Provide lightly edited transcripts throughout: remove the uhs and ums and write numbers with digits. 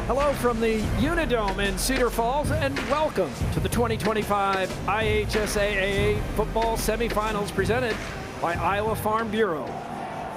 Hello from the Unidome in Cedar Falls, and welcome to the 2025 IHSAA football semifinals presented by Iowa Farm Bureau.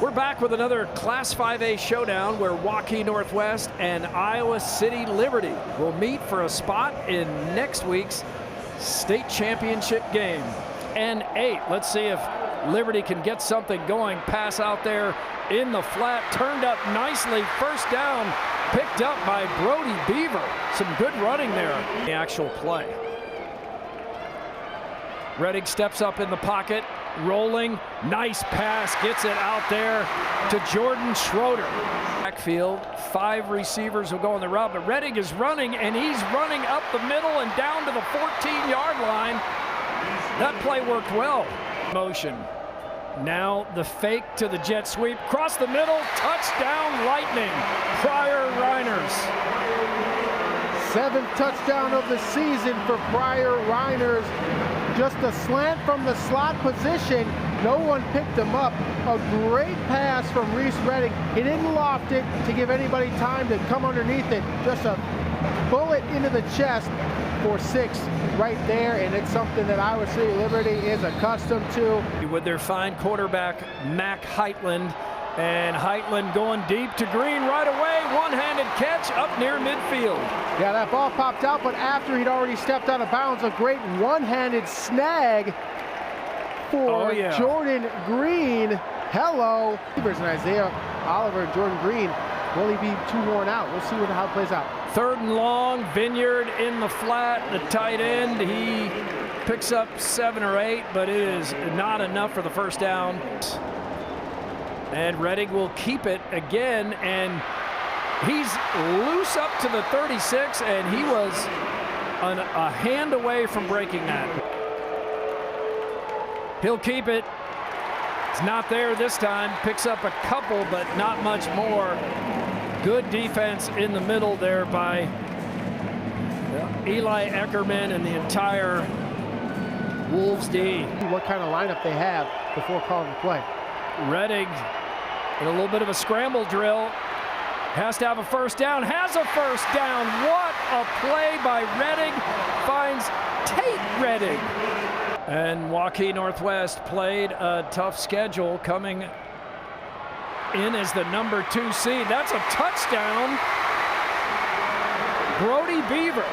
We're back with another Class 5A showdown where Waukee Northwest and Iowa City Liberty will meet for a spot in next week's state championship game. And 8, let's see if Liberty can get something going. Pass out there in the flat, turned up nicely, first down, picked up by Brody Beaver. Some good running there. The actual play. Reddick steps up in the pocket, rolling, nice pass, gets it out there to Jordan Schroeder. Backfield, 5 receivers will go on the route, but Reddick is running, and he's running up the middle and down to the 14-yard line. That play worked well. Motion. Now the fake to the jet sweep, cross the middle, touchdown Lightning. Pryor Reiners. 7th touchdown of the season for Pryor Reiners. Just a slant from the slot position. No one picked him up. A great pass from Reese Reddick. He didn't loft it to give anybody time to come underneath it. Just a bullet into the chest for 6 right there, and it's something that Iowa City Liberty is accustomed to. With their fine quarterback, Mac Heitland, and Heitland going deep to Green right away. One-handed catch up near midfield. Yeah, that ball popped out, but after he'd already stepped out of bounds, a great one-handed snag for Jordan Green. Hello. And Isaiah Oliver and Jordan Green. Will he be too worn out? We'll see how it plays out. 3rd and long, Vineyard in the flat, the tight end. He picks up 7 or 8, but it is not enough for the first down. And Reddick will keep it again, and he's loose up to the 36, and he was a hand away from breaking that. He'll keep it. It's not there this time. Picks up a couple, but not much more. Good defense in the middle there by Eli Eckerman and the entire Wolves D. What kind of lineup they have before calling the play. Reddick in a little bit of a scramble drill. Has to have a first down. Has a first down. What a play by Reddick. Finds Tate Reddick. And Waukee Northwest played a tough schedule, coming in as the number 2 seed. That's a touchdown. Brody Beaver.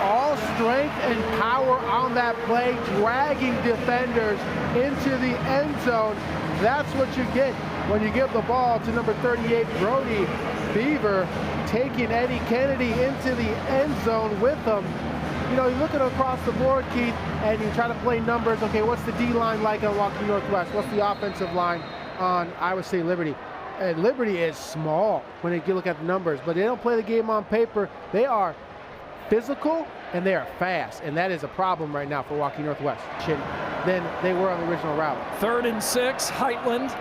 All strength and power on that play, dragging defenders into the end zone. That's what you get when you give the ball to number 38, Brody Beaver, taking Eddie Kennedy into the end zone with him. You know, you look at across the board, Keith, and you try to play numbers. Okay, what's the D-line like on Waukee Northwest? What's the offensive line on Iowa City Liberty? And Liberty is small when you look at the numbers, but they don't play the game on paper. They are physical and they are fast, and that is a problem right now for Waukee Northwest than they were on the original route. 3rd and 6, Heitland.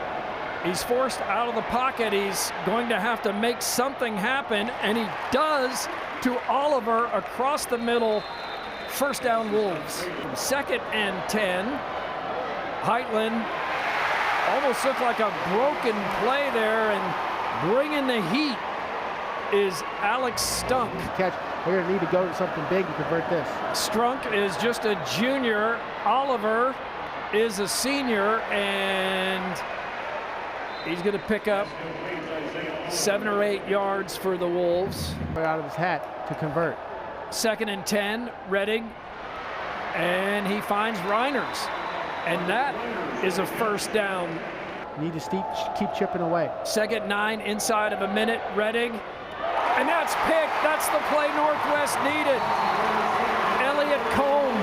He's forced out of the pocket. He's going to have to make something happen, and he does to Oliver across the middle. First down Wolves. 2nd and 10. Heitland almost looked like a broken play there, and bringing the heat is Alex Stunk. Catch. They're going to need to go to something big to convert this. Strunk is just a junior. Oliver is a senior, and he's going to pick up 7 or 8 yards for the Wolves. Right out of his hat to convert. 2nd and 10, Reddick, and he finds Reiners, and that is a first down. Need to keep chipping away. 2nd 9, inside of a minute, Reddick, and that's picked. That's the play Northwest needed. Elliott Combe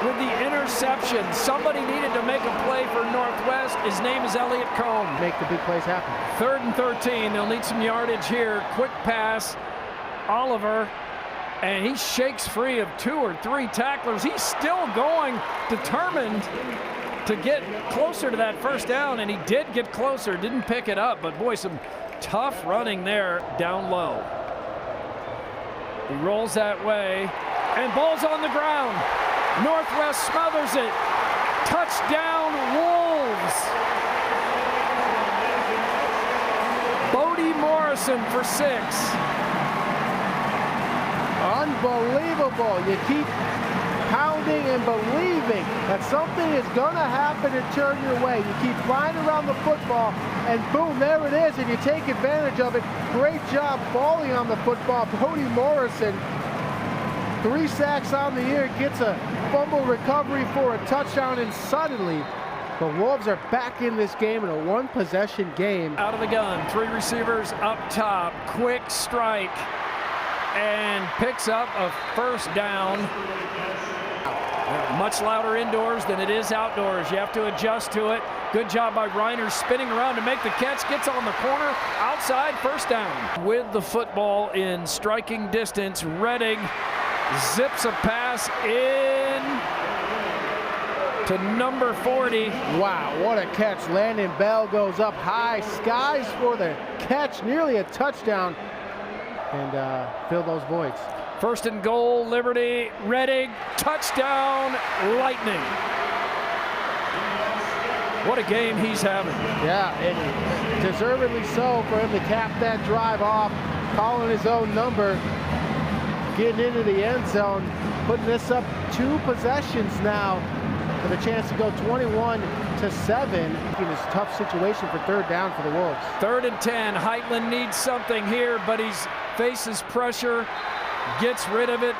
with the interception. Somebody needed to make a play for Northwest. His name is Elliott Combe. Make the big plays happen. 3rd and 13. They'll need some yardage here. Quick pass. Oliver, and he shakes free of 2 or 3 tacklers. He's still going, determined to get closer to that first down, and he did get closer. Didn't pick it up, but boy, some tough running there down low. He rolls that way, and ball's on the ground. Northwest smothers it. Touchdown Wolves. Bodie Morrison for 6. Unbelievable. You keep pounding and believing that something is going to happen and turn your way. You keep flying around the football, and boom, there it is, and you take advantage of it. Great job falling on the football. Brody Morrison, 3 sacks on the year, gets a fumble recovery for a touchdown, and suddenly the Wolves are back in this game in a 1-possession game. Out of the gun, 3 receivers up top, quick strike, and picks up a first down. Much louder indoors than it is outdoors. You have to adjust to it. Good job by Reiner spinning around to make the catch. Gets on the corner, outside, first down. With the football in striking distance, Redding zips a pass in to number 40. Wow, what a catch. Landon Bell goes up high, skies for the catch, nearly a touchdown, and fill those voids. First and goal, Liberty, Redding, touchdown, Lightning. What a game he's having. Yeah, and deservedly so for him to cap that drive off, calling his own number, getting into the end zone, putting this up 2 possessions now with a chance to go 21-7 in this tough situation for 3rd down for the Wolves. 3rd and 10, Heitland needs something here, but he faces pressure. Gets rid of it,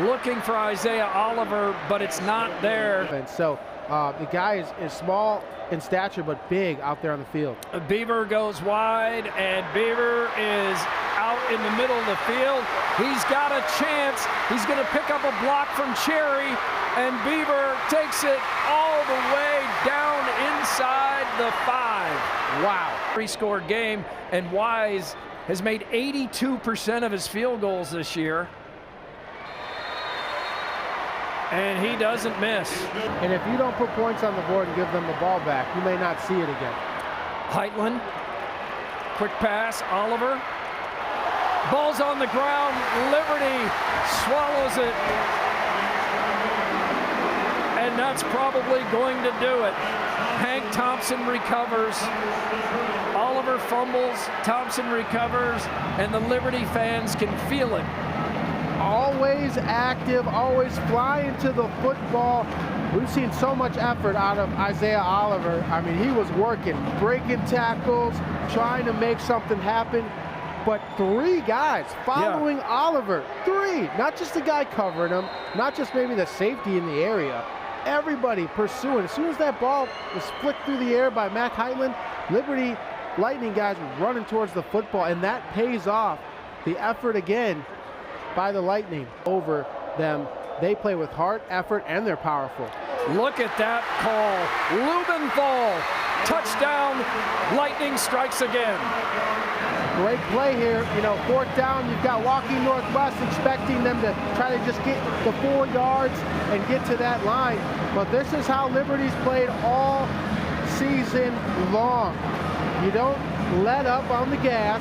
looking for Isaiah Oliver, but it's not there. And so the guy is small in stature, but big out there on the field. Beaver goes wide, and Beaver is out in the middle of the field. He's got a chance. He's going to pick up a block from Cherry, and Beaver takes it all the way down inside the 5. Wow. 3-score game, and Wise has made 82% of his field goals this year. And he doesn't miss. And if you don't put points on the board and give them the ball back, you may not see it again. Heitland, quick pass, Oliver. Ball's on the ground, Liberty swallows it. And that's probably going to do it. Hank Thompson recovers. Oliver fumbles, Thompson recovers, and the Liberty fans can feel it. Always active, always flying to the football. We've seen so much effort out of Isaiah Oliver. I mean, he was working, breaking tackles, trying to make something happen. But 3 guys following Oliver. 3, not just the guy covering him, not just maybe the safety in the area. Everybody pursuing. As soon as that ball was flicked through the air by Mac Heitland, Liberty Lightning guys running towards the football, and that pays off. The effort again by the Lightning over them. They play with heart, effort, and they're powerful. Look at that call. Lubenthal, touchdown, Lightning strikes again. Great play here. You know, 4th down, you've got Waukee Northwest expecting them to try to just get the 4 yards and get to that line. But this is how Liberty's played all season long. You don't let up on the gas.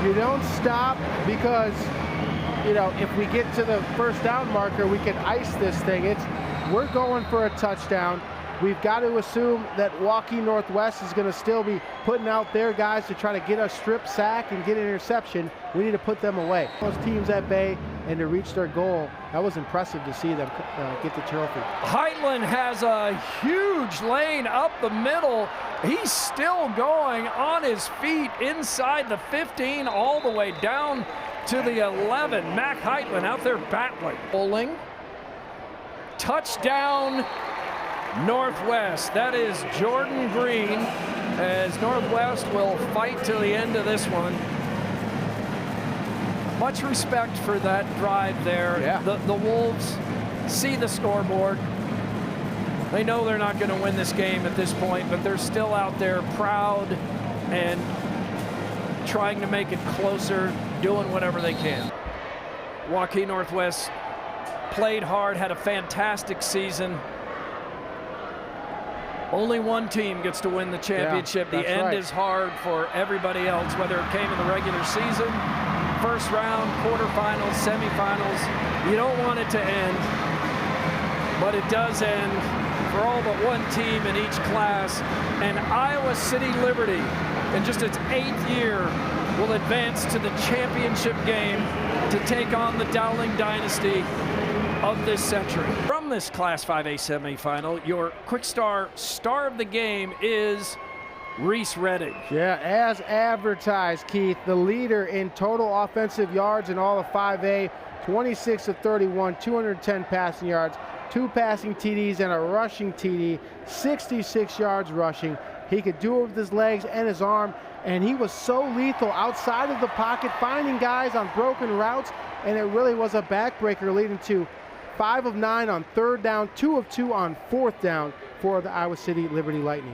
You don't stop because, you know, if we get to the 1st down marker, we can ice this thing. We're going for a touchdown. We've got to assume that Waukee Northwest is going to still be putting out their guys to try to get a strip sack and get an interception. We need to put them away. Those teams at bay and to reach their goal, that was impressive to see them get the trophy. Heitland has a huge lane up the middle. He's still going on his feet inside the 15 all the way down to the 11. Mac Heitland out there battling. Bowling. Touchdown Northwest. That is Jordan Green, as Northwest will fight to the end of this one. Much respect for that drive there. Yeah. The Wolves see the scoreboard. They know they're not going to win this game at this point, but they're still out there proud and trying to make it closer, doing whatever they can. Waukee Northwest played hard, had a fantastic season. Only one team gets to win the championship. Yeah, the end is hard for everybody else, whether it came in the regular season, 1st round, quarterfinals, semifinals. You don't want it to end, but it does end for all but one team in each class. And Iowa City Liberty in just its 8th year, will advance to the championship game to take on the Dowling dynasty of this century. From this Class 5A semifinal, your Quick Star star of the game is Reese Redding. Yeah, as advertised, Keith, the leader in total offensive yards in all of 5A, 26 of 31, 210 passing yards, 2 passing TDs and a rushing TD, 66 yards rushing. He could do it with his legs and his arm, and he was so lethal outside of the pocket, finding guys on broken routes, and it really was a backbreaker, leading to 5 of 9 on 3rd down, 2 of 2 on 4th down for the Iowa City Liberty Lightning.